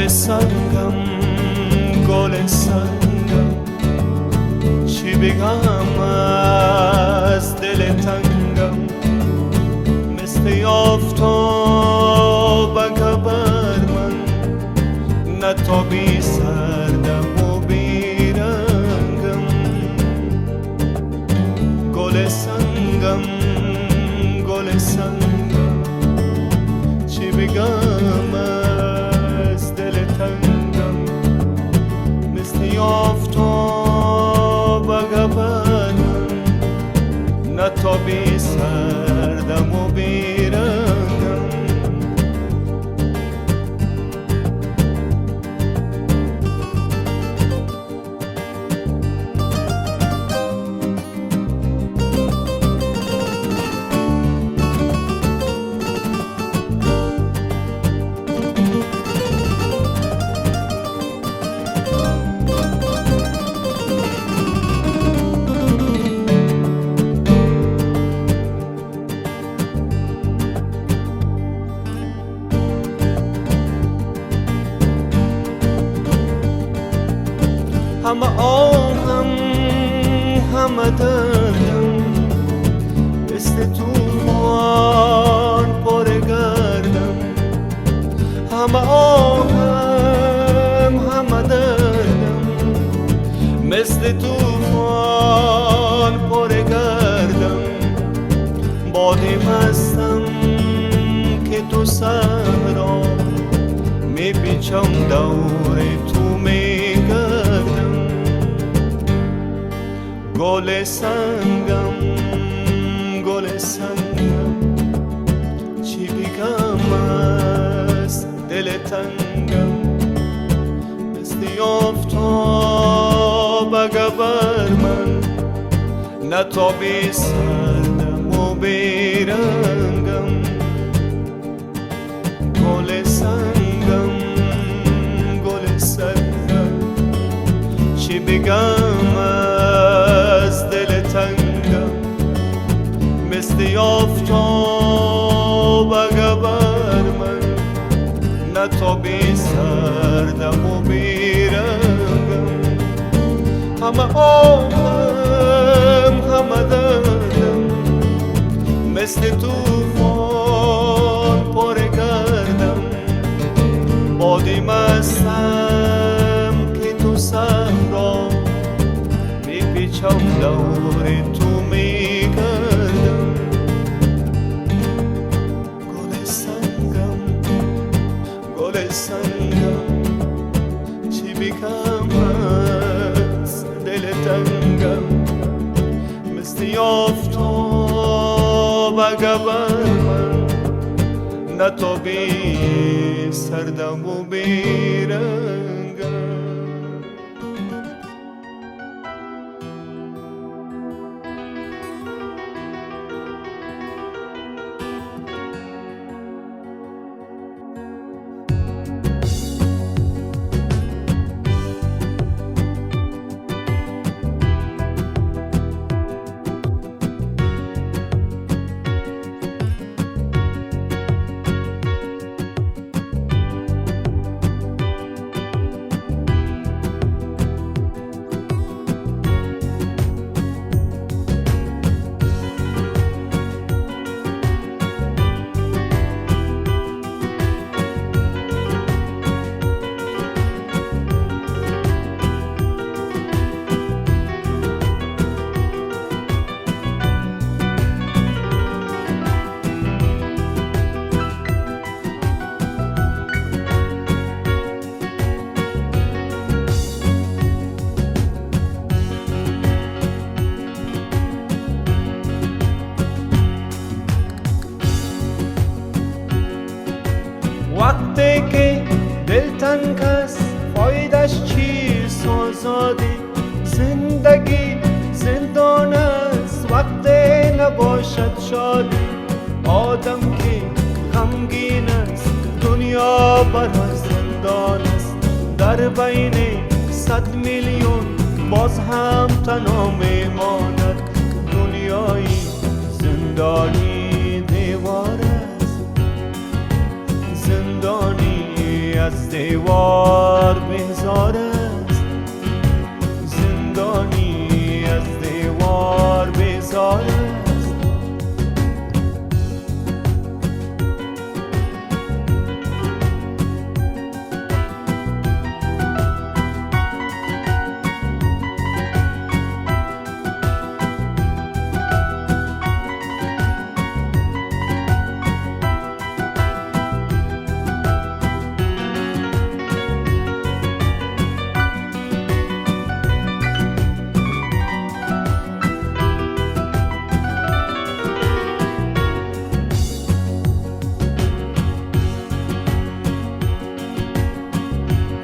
سنگم گل سنگم چی بگم از دل تنگم مثل آفتاب بر من نتابی سردم و بیرنگم گل سنگم گل سنگم چی بگم از دل تنگم مثل آفتاب بر من نتابی سردم و بیرنگم همه آهم همه دردم مثل توفان پر گردم همه آهم همه دردم مثل توفان پر گردم بادی مستم که تو صحرا میپیچم دور تو میگردم گل سنگم گل سنگم چی بگم از دل تنگم مثل آفتاب بر من نتابی سردم و بیرنگم گل سنگم گل سنگم چی بگم از دل تنگم مثل آفتاب بر من نتابی سردم و بیرنگم همه آهم همه دردم مثل توفان پر گردم بادی مستم که تو صحرا میپیچم دور تو میگردم گل سنگم گل سنگم چی بگم از دل تنگم مثل آفتاب بر من نتابی سردم و بیرنگم وقتی که دلتنگ است فایدش چیست آزادی زندگی زندان است وقتی نباشد شادی آدم که غمگین است دنیا برای زندان است در بین 100 میلیون باز هم تنها میماند دنیای زندانی دیوار است زندانی از دیوار بیزار است، زندانی از دیوار بیزار است.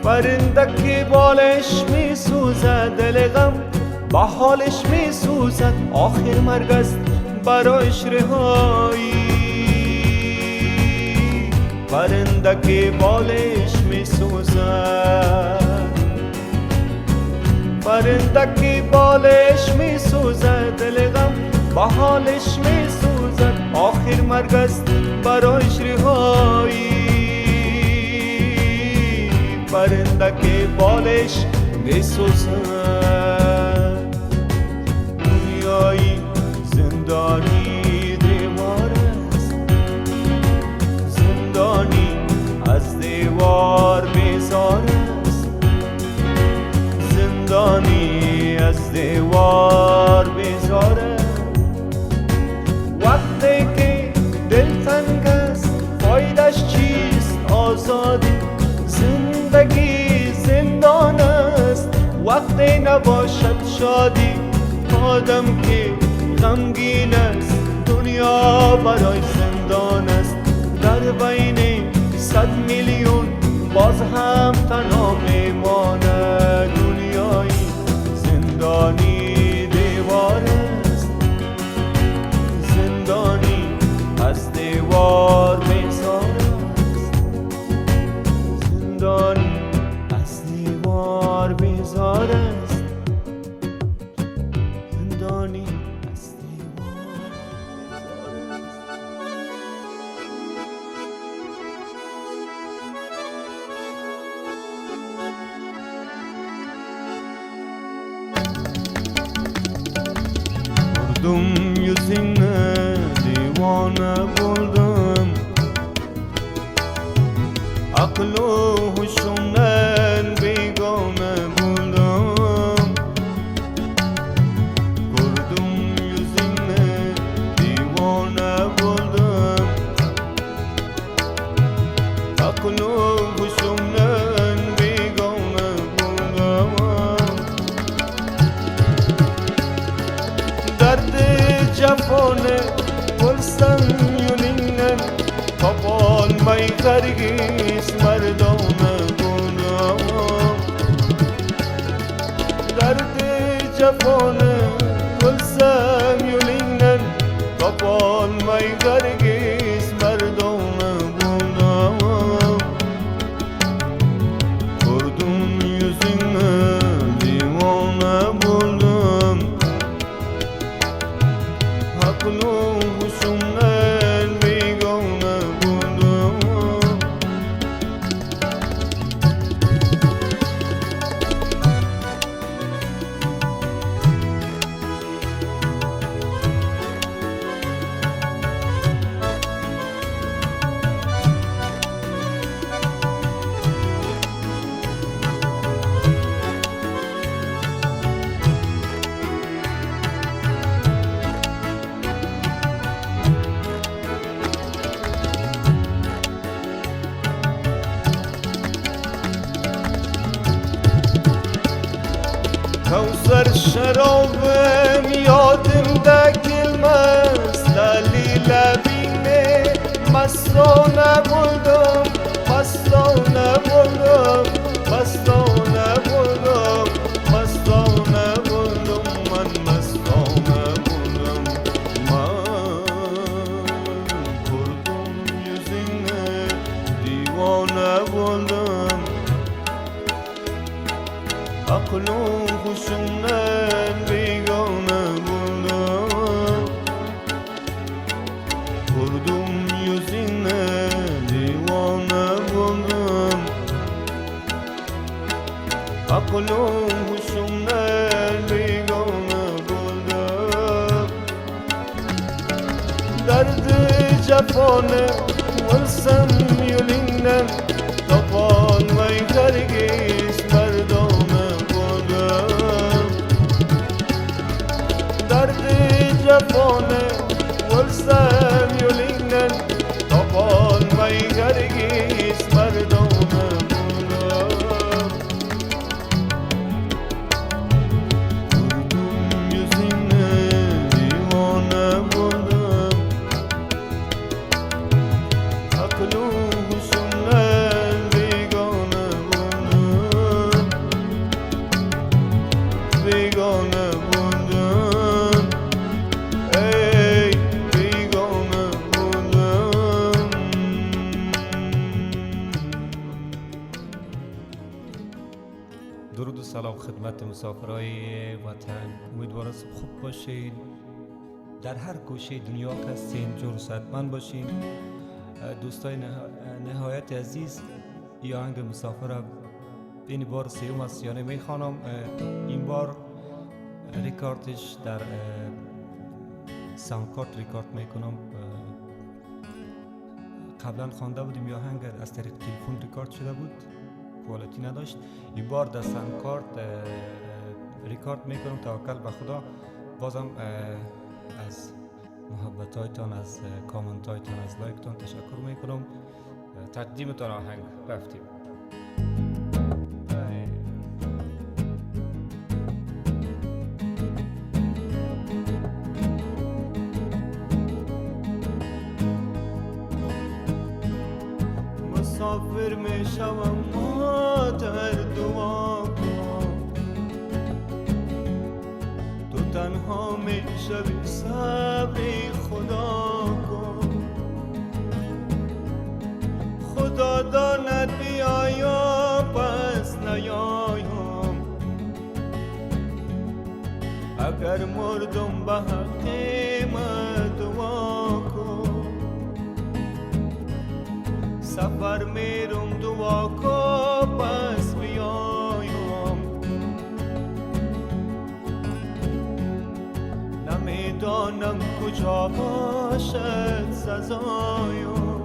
پرنده که بالش می سوزد، دل غم با حالش می سوزد، آخر مرگ است برایش رهایی. پرنده که بالش می سوزد، پرنده که بالش می سوزد، دل غم با حالش می سوزد، آخر مرگ است برایش رهایی. پرنده که بالش می سوزد، دنیایی زندانی دیوار است، زندانی از دیوار بیزار است، زندانی از دیوار بیزار است. وقتی که دلتنگ است فایدش چیست؟ آزادی زندگی زندان است. وقتی نباشد شادی آدم که غمگین است، دنیا برای زندان است. در بین 100 میلیون باز هم تنها میماند، دنیای زندانی دیوار است، زندانی از دیوار بیزار است، زندانی از دیوار بیزار است، زندانی از دیوار بیزار است. Buldum yüzünü, divane buldum, aklı huşumdan begane buldum. Gördüm yüzünü, divane buldum, aklı huşumdan begane buldum. Derdi cefane bulsam yönünden, topolmay kargis merdane buldum. Derdi cefane bulsam yönünden, topolmay kargis merdane buldum. Gördüm yüzünü, divane buldum, aklı huşumdan begane buldum. Kevser şarabım yadımda gelmez, Lale bine mastane buldum, mastane buldum, mastane buldum, mastane buldum, man mastane buldum. Man kurdum yüzüne, divane buldum, aklı huşumdan begane buldum. Gördüm yüzüne, divane buldum, درد جفانه ورسم یولینن تپان وی کرگیس مردم بودم درد جفانه ورسم یولینن تپان وی کرگیس مردم درود و سلام خدمت مسافرای وطن. امیدوارم خوب باشین، در هر گوشه دنیا که هستین جور و صحتمند باشین. دوستای نهایت عزیز، یا آهنگ مسافر این بار سیوم است یا نمیخوانم. این بار ریکاردش در ساوند کارت ریکارد میکنم. قبلا خوانده بودیم یا آهنگ از طریق تلفن ریکارد شده بود، کوالیتی نداشت. این بار در ساوند کارت ریکارد میکنم. توکل به خدا. بازم از محبت هایتان، از کامنت هایتان، از لایکتان تشکر میکنم. تقدیمتان آهنگ رفتیم. مسافر میشوم مادر دعا کن، تو تنها میشوی صبر خدا کن. خدا داند بیایا پس نیایم، اگر مردم به حق من دعا کن. سفر میرم دعا کن پس بیایم، نمیدانم کجا باشد سزایم.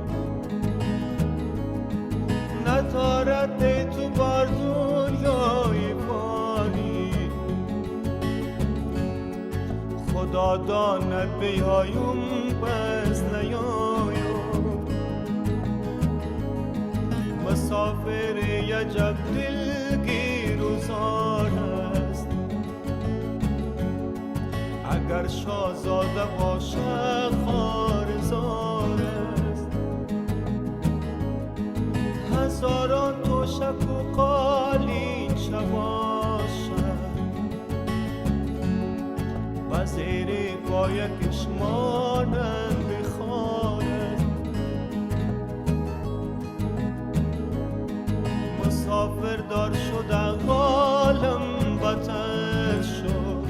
ندارد تو بر دنیای فانی، خدا داند بیایم پس نیایم. مسافر یجب دلگیر و زار است، اگر شاهزاده باشه خوارزار است. هزاران تشک و قالین چه باشد، و زیر پایکش مانند خار است. مسافر دار شد حالم بدتر شد،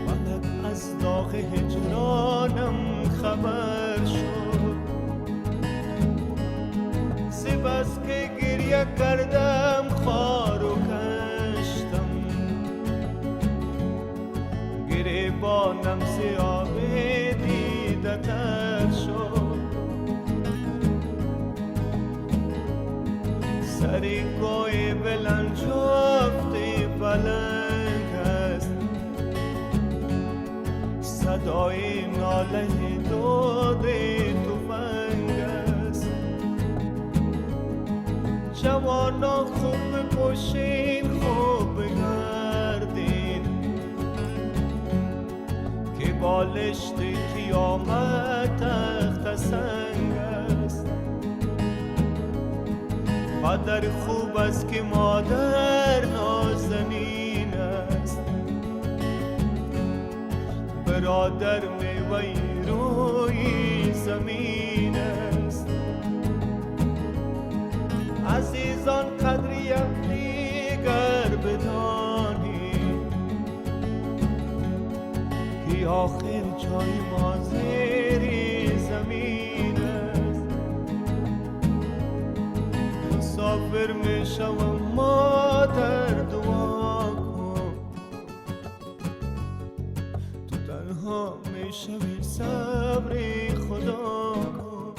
فقط از داغ هجرانم خبر شد. بس که گریه کردم خار و کشتم، گریبانم سیاه دیده تر شد. سری کوی بلند جفت پلنگ است، صدای ناله دود تفنگ است. جوانا خوب باشین خوب بگردین، که بالشت قیامت تخت سنگ است. پدر خوب است که مادر نازنین است، برادر میوه روی زمین است. عزیزان قدریم دیگر بدانید، که آخر جای ما زیر زمین است. مسافر میشوم مادر دعا کن، تو تنها میشوی صبر خدا کن.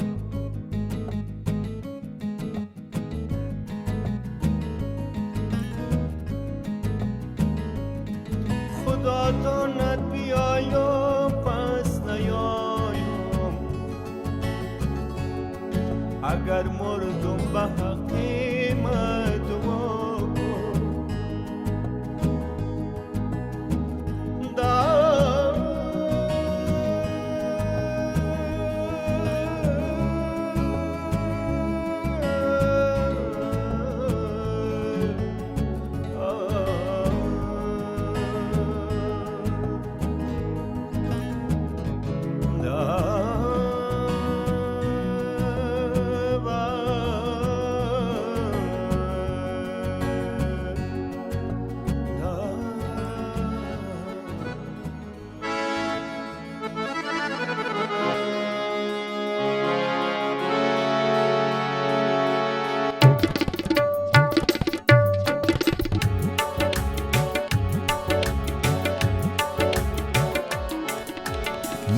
خدا داند بیایم پس نیایم، اگر مردم به حقیمت دعا کن.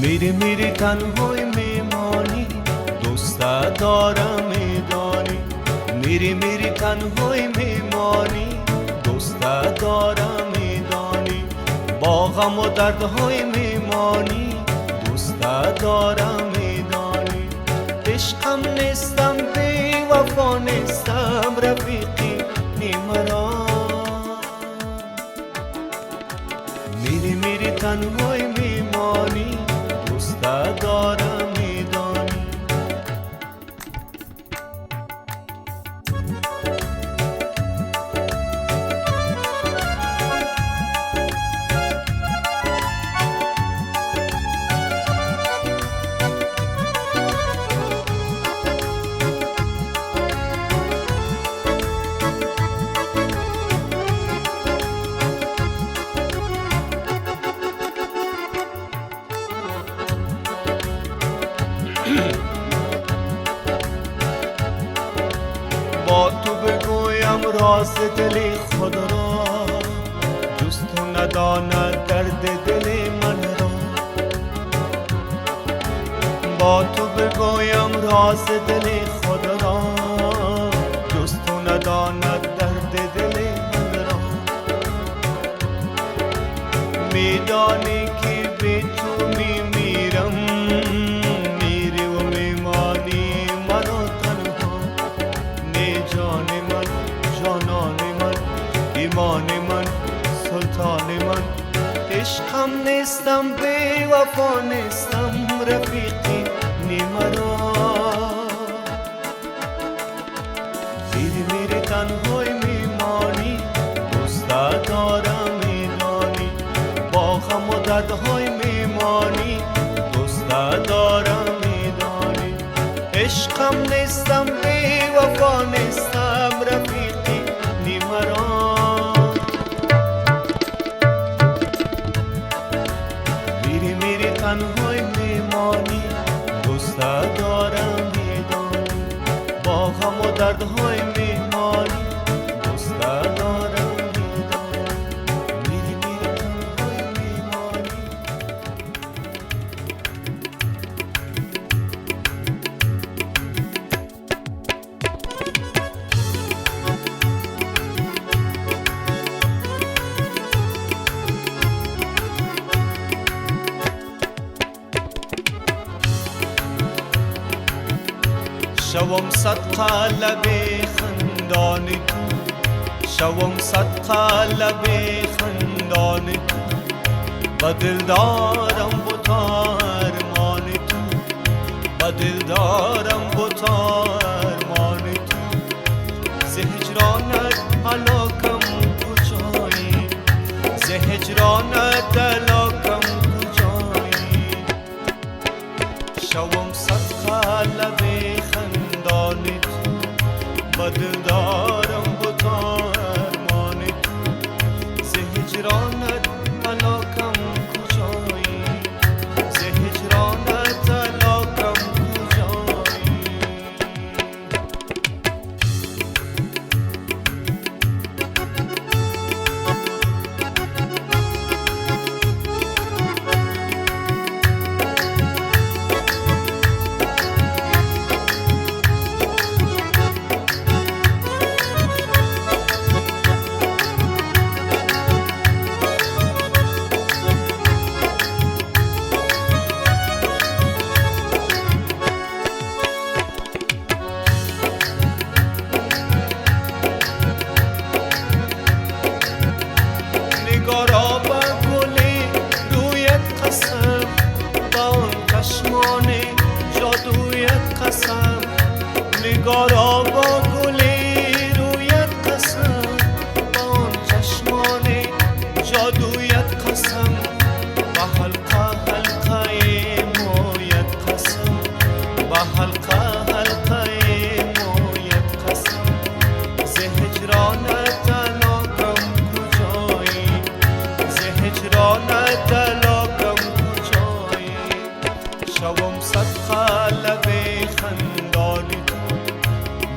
میری میری تنهای میمانی، دوست دارم میدانی. میری میری تنهای میمانی، دوست دارم میدانی. با غم و دردهای میمانی، دوست دارم میدانی. عشقم نیستم بی وفا نیستم رفیقی نیمرا. میری میری تنهای میمانی، دوست دارم میدانی. با تو بگویم راز دل خود را، جز تو نداند درد دل من را. با تو بگویم راز دل خود را، جز تو نداند درد دل من را. میدانی که بی تو میمیرم، میری و میمانی منو تنها. جان من، جانان من، ایمان من، سلطان من. عشقم نیستم بی وفا نیستم رفیقی نیمرا. میری میری تنهای میمانی، دوست دارم میدانی. با غم و دردهای میمانی، دوست دارم میدانی. عشقم نیستم بی وفا نیستم رفیقی نیمرا. میری میری تنهای میمانی، دوست دارم میدانی. با غم و دردهای میمانی، دوست دارم میدانی. میری میری تنهای میمانی. شوم صدقه لب خندان تو، شوم صدقه لب خندان تو. با دل دارم بتا ارمان تو، با دل دارم بتا ارمان تو. ز هجرانت هلاکم کجایی، ز هجرانت هلاکم کجایی. شوم صدقه لب خندان تو، با دل دارم بتا ارمان تو. ز هجرانت هلاکم کجایی، ز هجرانت هلاکم کجایی. حلقه حلقه مویت قسم ز هجرانت علاقم کجایی ز هجرانت علاقم کجایی شوم صد قلب خندانی تو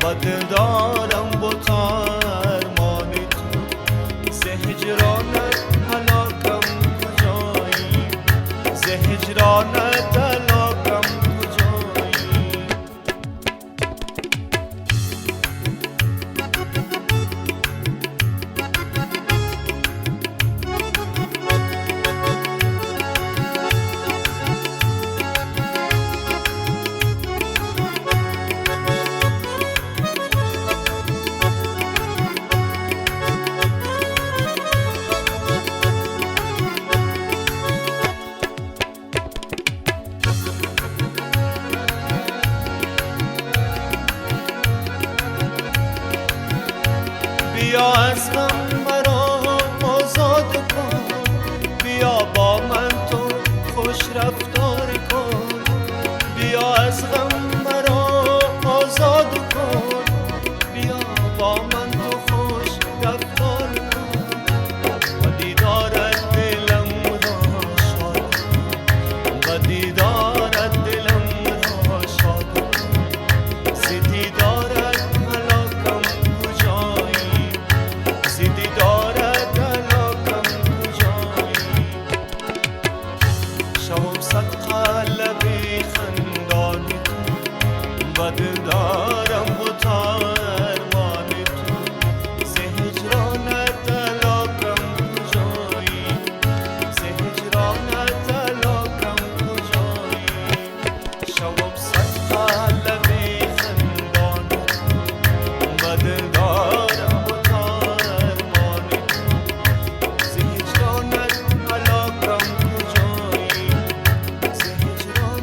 و دل دارم با ارمانی تو ز هجرانت علاقم کجایی ز هجرانت علاقم کجایی بیا از غم مرا آزاد کن بیا با من تو خوش رفتار کن بیا از غم مرا آزاد کن بیا با من تو خوش رفتار کن و دیدارت دلم را شاد کن و دیدارت دلم را شاد کن ز دیدارت علاقم کجایی ز دیدارت علاقم کجایی شوم صد قلب خندانی تو و دل دارم با ارمانی تو ز هجرانت علاقم کجایی ز هجرانت علاقم کجایی شوم صد قلب خندانی تو و دل دارم با ارمانی تو ز هجرانت علاقم کجایی ز هجرانت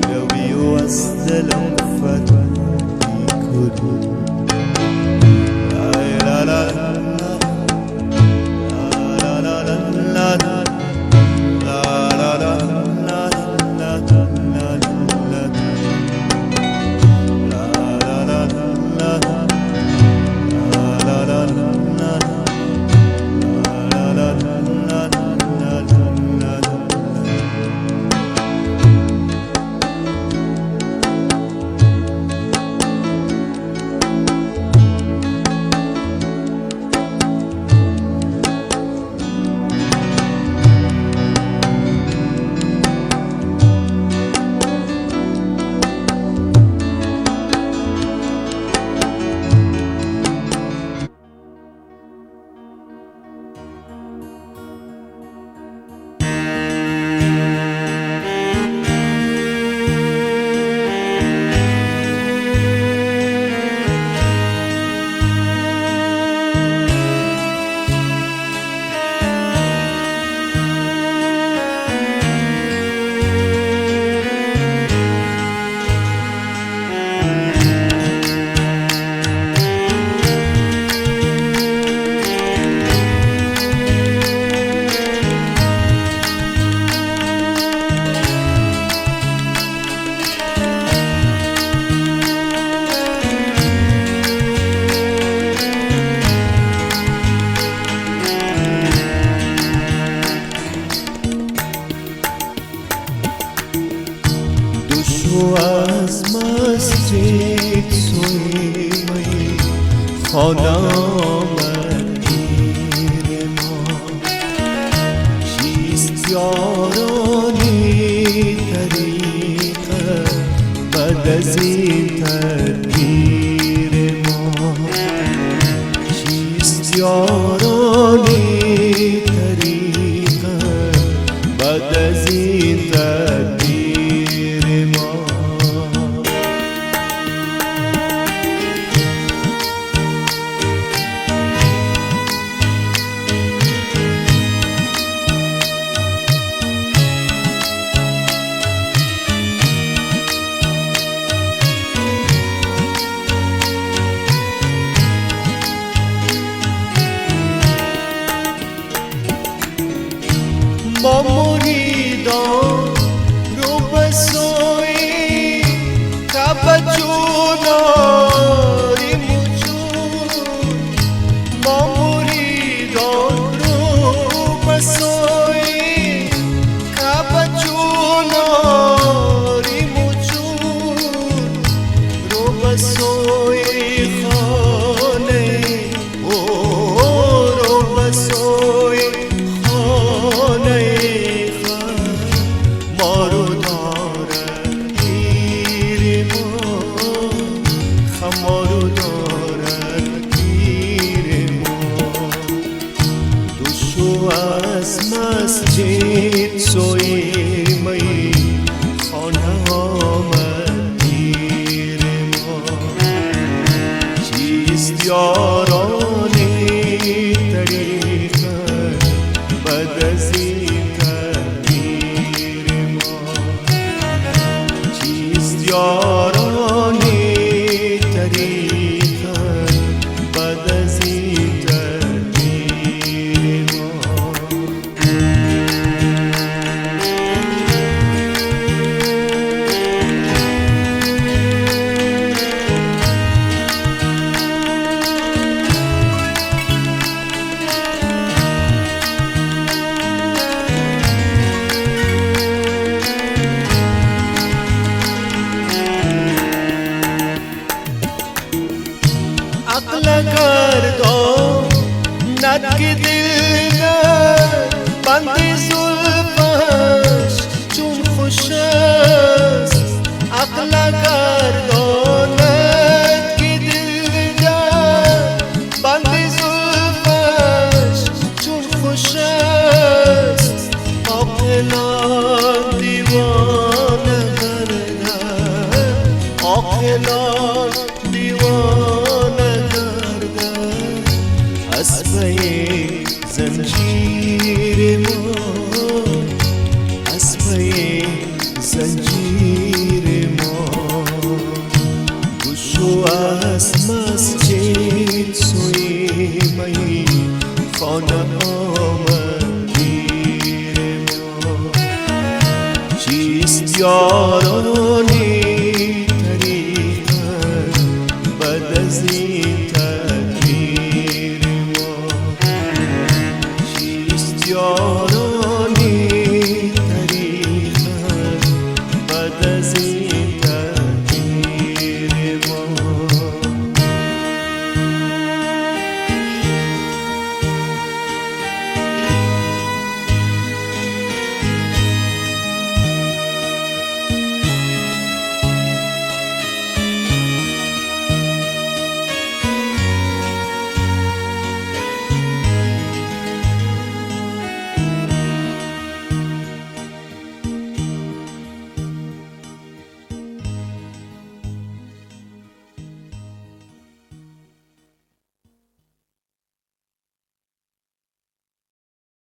میروی و از دلم فتوی کنی لا لا لا تو از مسجد سوی می خانه آمد گیر ما چیست یارانی طریقه بعد از این تدبیر ما چیست یارانی طریقه بعد از این تدبیر با مریدان رو به سوی کعبه جوناریم وجود با مریدان رو به سوی کعبه جوناریم وجود رو به سوی خانه رو به سوی از مسجد سوی می خانه آمد گیر ما چیست یارانی طریقه بعد از این تدبیر ما چیست یارانی طریقه بعد از این تدبیر ما عقل گردان ند که دل بند زلفش چون خوش است عقل گرداند که دل بند زلفش چون خوش است عاقلان دیوانه گردد عاقلان دیوانه اسبه زنجیر ما اسبه یاران